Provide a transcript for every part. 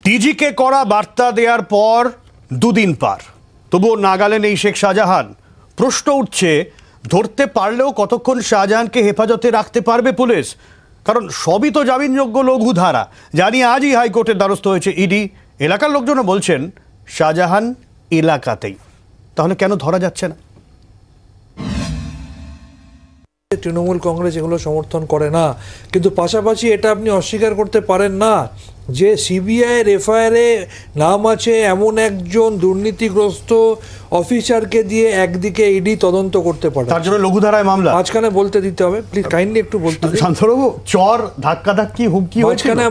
ডিজিকে করা বার্তা দেওয়ার পর দুদিন পার, তবুও নাগালে নেই শেখ শাহজাহান। প্রশ্ন উঠছে, ধরতে পারলেও কতক্ষণ শাহজাহানকে হেফাজতে রাখতে পারবে পুলিশ? কারণ সবই তো জামিনযোগ্য লঘু ধারা, জানি আজই হাইকোর্টের দ্বারস্থ হয়েছে ইডি। এলাকার লোকজনও বলছেন শাহজাহান এলাকাতেই, তাহলে কেন ধরা যাচ্ছে না? তৃণমূল কংগ্রেস এগুলো সমর্থন করে না, কিন্তু পাশাপাশি এটা আপনি অস্বীকার করতে পারেন না যে সিবিআইয়ের এফআইআরে নাম আছে এমন একজন দুর্নীতিগ্রস্ত অফিসারকে দিয়ে একদিকে ইডি তদন্ত করতে পারে, তার জন্য লঘুধারায় মামলা মাঝখানে বলতে দিতে হবে। প্লিজ কাইন্ডলি একটু বলতে দিন। শান্তবাবু, চর ধাক্কাধাক্কি হুমকি মাঝখানে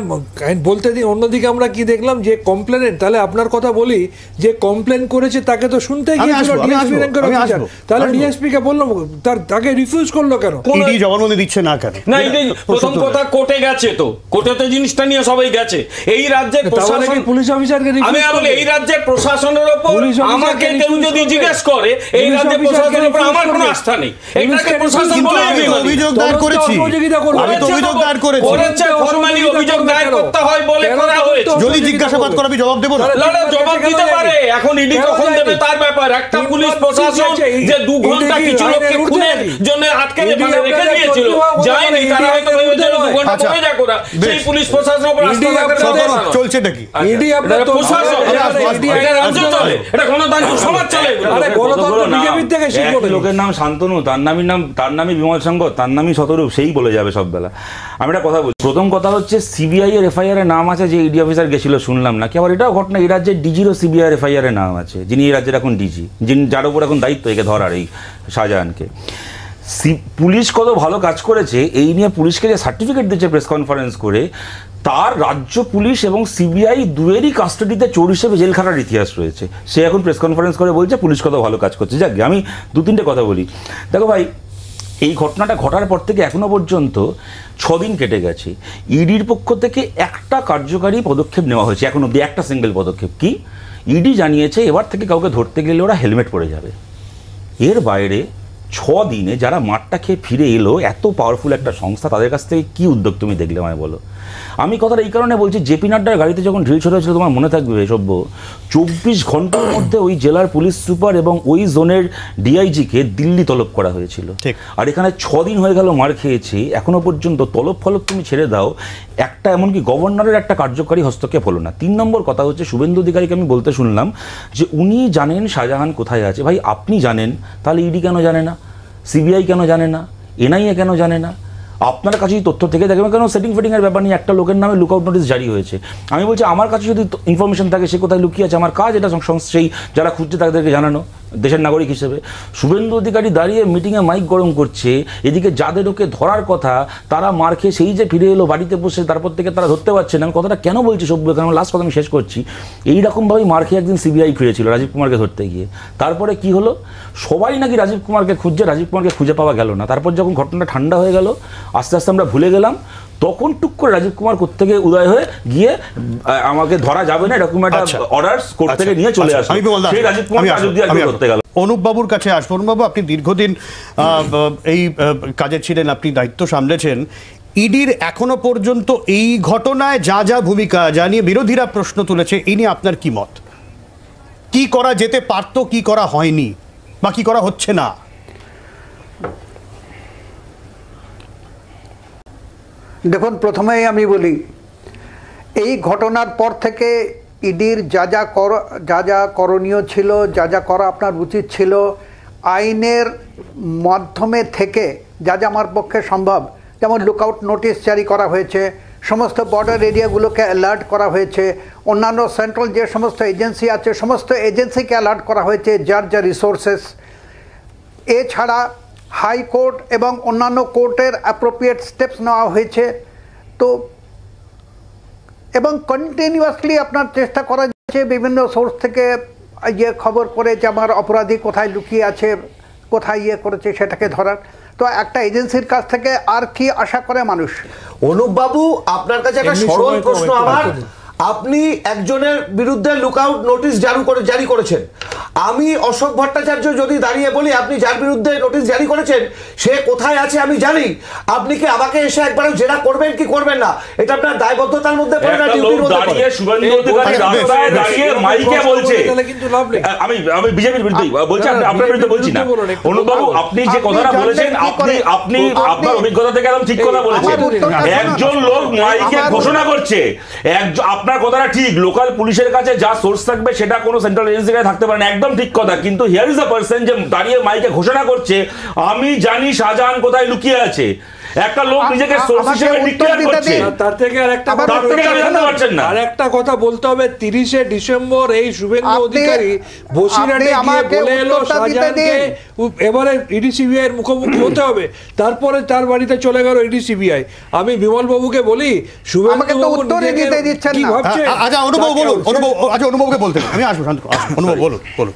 বলতে দিন। অন্যদিকে আমরা কি দেখলাম, যে কমপ্লেনেন্ট, তাহলে আপনার কথা বলি, যে কমপ্লেন করেছে তাকে তো শুনতে গিয়েছিল ডিএসপি র্যাঙ্কের অফিসার, তাহলে ডিএসপি কে বললো, তাকে রিফিউজ করলো কেন? ইডি জবানবন্দি দিচ্ছে না কেন? না, প্রথম কথা কোর্টে গেছে, তো কোর্টে তো জিনিসটা নিয়ে সবাই গেছে। এই রাজ্যের প্রশাসন, পুলিশ অফিসারকে আমি বলি এই রাজ্যের প্রশাসনের উপর আমাকে কেউ যদি জিজ্ঞেস করে, এই রাজ্যের প্রশাসনের উপর আমার কোনো আস্থা নেই। এটাকে প্রশাসন বলে আমি অভিযোগ দায়ের করেছি, আমি তো অভিযোগ দায়ের করেছি, করেছে ফরমালি অভিযোগ দায়ের করতে হয় বলে করা হয়েছে। যদি জিজ্ঞাসাবাদ করে আমি জবাব দেব না? না, জবাব দিতে পারে। এখন ইডি কখন দেবে তার ব্যাপার। একটা পুলিশ প্রশাসন যে 2 ঘন্টা কিছু লোককে খুনের জন্য আটকে রেখে দিয়েছিল, যায়নি, তারা হয়তো ভেবেছিল 2 ঘন্টা পরে যা করা, সেই পুলিশ প্রশাসনের উপর আস্থা রাখতে চলছে নাকি? ইডি আপনার প্রশাসন, এটা রাজ্য চলে, এটা গণতান্ত্রিক সমাজ চলে। আরে গণতন্ত্র বিজেপির থেকে শিখবে। লোকের নাম শান্তনু, তার নামই বিমল শঙ্কর, তার নামই শতরূপ, সেই বলে যাবে সব বেলা। আমি একটা কথা বলছি, প্রথম কথা হচ্ছে সিবিআই এর এফআইআর এর নাম আছে, যে ইডি অফিসার গেছিল শুনলাম না কি, আবার এটাও ঘটনা এই রাজ্যের ডিজিরও সিবিআই এফআইআর এর নাম আছে, যিনি এই রাজ্যের এখন ডিজি, যিনি যার উপর এখন দায়িত্ব একে ধরার, এই শাহজাহানকে। পুলিশ কত ভালো কাজ করেছে এই নিয়ে পুলিশকে যে সার্টিফিকেট দিচ্ছে প্রেস কনফারেন্স করে, তার রাজ্য পুলিশ এবং সিবিআই দুয়েরই কাস্টাডিতে চোর হিসেবে জেল খাটার ইতিহাস রয়েছে। সে এখন প্রেস কনফারেন্স করে বলছে পুলিশ কত ভালো কাজ করছে। যাক, আমি 2-3টে কথা বলি। দেখো ভাই, এই ঘটনাটা ঘটার পর থেকে এখনো পর্যন্ত 6 দিন কেটে গেছে। ইডির পক্ষ থেকে একটা কার্যকারী পদক্ষেপ নেওয়া হয়েছে এখন অব্দি, একটা সিঙ্গেল পদক্ষেপ। কি? ইডি জানিয়েছে এবার থেকে কাউকে ধরতে গেলে ওরা হেলমেট পরে যাবে। এর বাইরে 6 দিনে যারা মাঠটা খেয়ে ফিরে এলো, এত পাওয়ারফুল একটা সংস্থা, তাদের কাছ থেকে কী উদ্যোগ তুমি দেখলে আমায় বলো? আমি কথাটা এই কারণে বলছি, জেপি নাড্ডার গাড়িতে যখন ঢিল ছোড়া হয়েছিল, তোমার মনে থাকবে সভ্য, 24 ঘন্টার মধ্যে ওই জেলার পুলিশ সুপার এবং ওই জোনের ডিআইজিকে দিল্লি তলব করা হয়েছিল। আর এখানে 6 দিন হয়ে গেল মার খেয়েছি, এখনো পর্যন্ত তলব ফলব তুমি ছেড়ে দাও, একটা এমনকি গভর্নরের একটা কার্যকারী হস্তক্ষেপ হলো না। 3 নম্বর কথা হচ্ছে, শুভেন্দু অধিকারীকে আমি বলতে শুনলাম যে উনি জানেন শাহজাহান কোথায় আছে। ভাই, আপনি জানেন, তাহলে ইডি কেন জানে না? সিবিআই কেন জানে না? এনআইএ কেন জানে না? আপনার কাছে তথ্য থেকে দেখবেন, কেন সেটিং ফেটিংয়ের ব্যাপার নিয়ে একটা লোকের নামে লুকআউট নোটিস জারি হয়েছে। আমি বলছি, আমার কাছে যদি ইনফরমেশন থাকে, সে কোথায় লুকিয়ে আছে, আমার কাজ এটা সেই যারা খুঁজছে তাদেরকে জানানো, দেশের নাগরিক হিসেবে। শুভেন্দু অধিকারী দাঁড়িয়ে মিটিংয়ে মাইক গরম করছে, এদিকে যাদের ওকে ধরার কথা তারা মার খেয়ে সেই যে ফিরে এলো বাড়িতে বসে, তারপর থেকে তারা ধরতে পারছে না। আমি কথাটা কেন বলছি সভ্য, কারণ লাস্ট কথা আমি শেষ করছি। এইরকমভাবেই মার খেয়ে একদিন সিবিআই ফিরেছিল রাজীব কুমারকে ধরতে গিয়ে। তারপরে কি হলো, সবাই নাকি রাজীব কুমারকে খুঁজছে, রাজীব কুমারকে খুঁজে পাওয়া গেল না। তারপর যখন ঘটনাটা ঠান্ডা হয়ে গেল, আস্তে আস্তে আমরা ভুলে গেলাম, তখন টুক করে রাজীব কুমার কোথা থেকে উদয় হয়ে গিয়ে আমাকে ধরা যাবে না এরকম একটা অর্ডার কোর্ট থেকে নিয়ে চলে আসে। সেই রাজীব কুমার ধরতে গেল। অনুপ বাবুর কাছে আসবো। অনুপ বাবু, আপনি দীর্ঘদিন এই কাজে ছিলেন, আপনি দায়িত্ব সামলেছেন। ইডির এখনো পর্যন্ত এই ঘটনায় যা যা ভূমিকা, যা নিয়ে বিরোধীরা প্রশ্ন তুলেছে, এই নিয়ে আপনার কি মত? কি করা যেতে পারতো, কি করা হয়নি, বা কি করা হচ্ছে না? দেখুন, প্রথমেই আমি বলি, এই ঘটনার পর থেকে ইডির যা যা করণীয় ছিল, যা যা করা আপনার উচিত ছিল, আইনের মাধ্যমে থেকে যা যা আমার পক্ষে সম্ভব, যেমন লুকআউট নোটিশ জারি করা হয়েছে, সমস্ত বর্ডার এরিয়াগুলোকে অ্যালার্ট করা হয়েছে, অন্যান্য সেন্ট্রাল যে সমস্ত এজেন্সি আছে সমস্ত এজেন্সিকে অ্যালার্ট করা হয়েছে, যার যা রিসোর্সেস। এছাড়া হাইকোর্ট এবং অন্যান্য কোর্টের অ্যাপ্রোপ্রিয়েট স্টেপস নেওয়া হয়েছে। তো এবং কন্টিনিউয়াসলি আপনার চেষ্টা করা যাচ্ছে বিভিন্ন সোর্স থেকে খবর করে যে আমার অপরাধী কোথায় লুকিয়ে আছে, কোথায় করেছে সেটাকে ধরার। তো একটা এজেন্সির কাছ থেকে আর কি আশা করে মানুষ? অনুপ বাবু, আপনার কাছে একটা সরল প্রশ্ন আমার। আপনি একজনের বিরুদ্ধে লুকআউট নোটিশ জারি করেছেন, আমি অশোক ভট্টাচার্য যদি দাঁড়িয়ে বলি আপনি যার বিরুদ্ধে নোটিশ জারি করেছেন সে কোথায় আছে আমি জানি, আপনি কি আমাকে এসে একবারও জেরা করবেন কি করবেন না, এটা আপনার দায়বদ্ধতার মধ্যে পড়ে না ডিউটির মধ্যে পড়ে? শুভেন্দু অধিকারী রাস্তায় দাঁড়িয়ে মাইকে বলছে, আমি বিজেপির বিরুদ্ধে বলছি, আপনার বিরুদ্ধে বলছি না। অনুবাবু আপনি যে কথাটা বলেছেন আপনি আপনার অভিজ্ঞতা থেকে একদম ঠিক কথা বলেছেন। একজন লোক মাইকে ঘোষণা করছে, আপনার কথাটা ঠিক, লোকাল পুলিশের কাছে যা সোর্স থাকবে সেটা কোনো সেন্ট্রাল এজেন্সির কাছে থাকতে পারে না, একদম ঠিক কথা। কিন্তু হিয়ার ইজ দ্য পারসন যে দাঁড়িয়ে মাইকে ঘোষণা করছে আমি জানি শাহজাহান কোথায় লুকিয়ে আছে। একটা লোক নিজেকে সোর্স হিসেবে ডিক্লেয়ার করছে, তার থেকে আরেকটা কথা বলতে হবে। 30শে ডিসেম্বর এই শুভেন্দু অধিকারী বসিরহাটে গিয়ে বলে এলো শাহজাহানকে এবারে ইডি সিবিআই এর মুখোমুখি হতে হবে, তারপরে তার বাড়িতে চলে গেল ইডি সিবিআই। আমি বিমল বাবুকে বলি শুভেন্দু বাবু কি ভাবছে। আচ্ছা অনুভব বলুন, আচ্ছা অনুভবকে বলতে আমি আসবো, শান্ত অনুভব বলুন।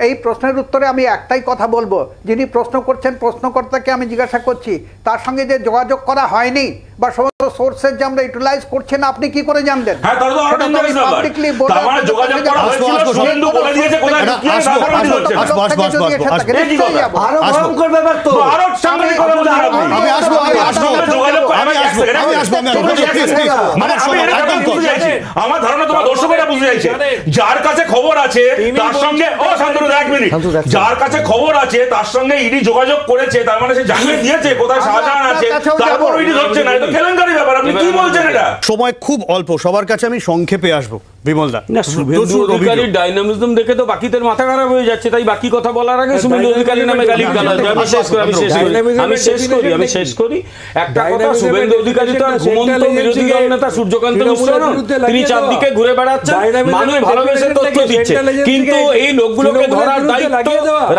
এই প্রশ্নের উত্তরে আমি একটাই কথা বলবো, যিনি প্রশ্ন করছেন প্রশ্নকর্তাকে আমি জিজ্ঞাসা করছি তার সঙ্গে যে যোগাযোগ করা হয়নি বা সমস্ত সোর্সের যে আমরা ইউটিলাইজ করছি না আপনি কি করে জানবেন? আমার ধারণা তোমার দর্শকেরা বুঝে যাচ্ছে, যার কাছে খবর আছে তার সঙ্গে যার কাছে খবর আছে তার সঙ্গে ইডি যোগাযোগ করেছে, তার মানে সে জানিয়ে দিয়েছে কোথায় শাহজাহান আছে, তারপর ইডি ধরছে না। এটা কেলেঙ্কারি ব্যাপার, আপনি কি বলছেন? এটা সময় খুব অল্প, সবার কাছে আমি সংক্ষেপে আসবো। বিমলদা, শুভেন্দু অধিকারীর ডাইনামিজম দেখে তো বাকিদের মাথা খারাপ হয়ে যাচ্ছে, তাই বাকি কথা বলার আগে শুভেন্দু অধিকারীর নামে গালি গালাজ। আমি শেষ করি একটা কথা। শুভেন্দু অধিকারী তো ঘুমন্ত বিরোধী দল নেতা সূর্যকান্ত মিশ্র নন, তিনি চারদিকে ঘুরে বেড়াচ্ছেন, মানুষ ভালোবেসে তথ্য দিচ্ছে, কিন্তু এই লোকগুলোকে ধরার দায়িত্ব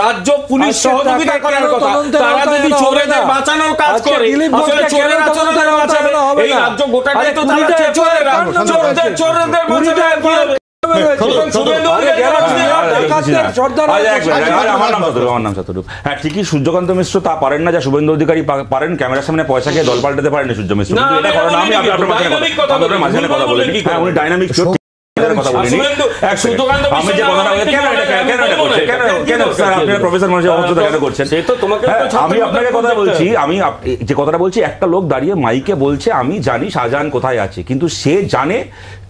রাজ্য পুলিশ সহযোগিতা করার কথা। তারা যদি চোরেদের বাঁচানোর কাজ করে, আসলে চোরের আচরণের বাঁচাবে এই রাজ্য গোটাটাই তো চালাচ্ছে চোরেরা, চোরদের বাঁচাবে। ঠিকই সূর্যকান্ত মিশ্র তা পারেন না যা শুভেন্দু অধিকারী পারেন, ক্যামেরার সামনে পয়সা খেয়ে দল পাল্টাতে পারেন সূর্য মিশ্র। আমি আপনার মাঝখানে কথা বলে উনি ডাইনামিক আমি আপনাকে কথা বলছি, আমি যে কথাটা বলছি, একটা লোক দাঁড়িয়ে মাইকে বলছে আমি জানি শাহজাহান কোথায় আছে, কিন্তু সে জানে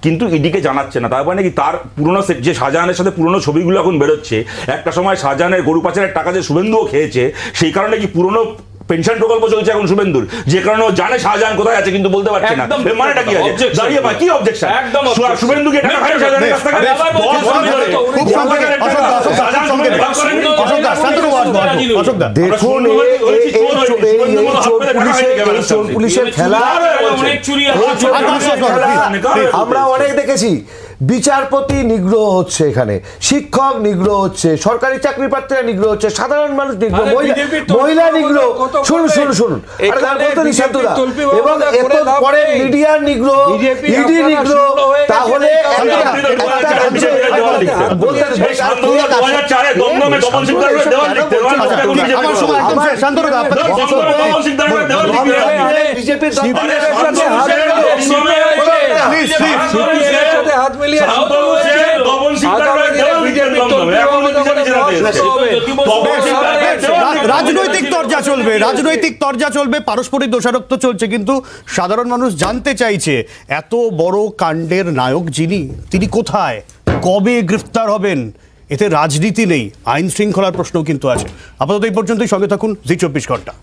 কিন্তু ইডিকে জানাচ্ছে না। তারপরে নাকি তার পুরনো যে শাহজাহানের সাথে পুরনো ছবিগুলো এখন বেরোচ্ছে, একটা সময় শাহজাহানের গরু পাচারের টাকা যে শুভেন্দুও খেয়েছে, সেই কারণে কি পুরনো পেনশন প্রকল্প চলছে এখন শুভেন্দুর, যে কারণে জানে শাহজাহান কোথায় আছে কিন্তু বলতে পারছে না। মানেটা কি আছে? দাঁড়িয়ে কি অবজেকশন? একদম শুভেন্দু কি টাকা খায় শাহজাহানের কাছ থেকে? দেখুন পুলিশের খেলা আমরা অনেক দেখেছি। বিচারপতি নিগ্রহ হচ্ছে, এখানে শিক্ষক নিগ্রহ হচ্ছে, সরকারি চাকরি প্রার্থীরা নিগ্রহ হচ্ছে, সাধারণ মানুষ নিগ্রহ, মহিলা নিগ্রহ। শুনুন এবং এত পরে মিডিয়ার নিগ্রহ, ইডি নিগ্রহ। তাহলে রাজনৈতিক তরজা চলবে, পারস্পরিক দোষারোপ চলছে, কিন্তু সাধারণ মানুষ জানতে চাইছে এত বড় কাণ্ডের নায়ক যিনি, তিনি কোথায়, কবে গ্রেফতার হবেন? এতে রাজনীতি নেই, আইন শৃঙ্খলার প্রশ্নও কিন্তু আছে। আপাতত এই পর্যন্তই, সঙ্গে থাকুন জি 24 ঘন্টা।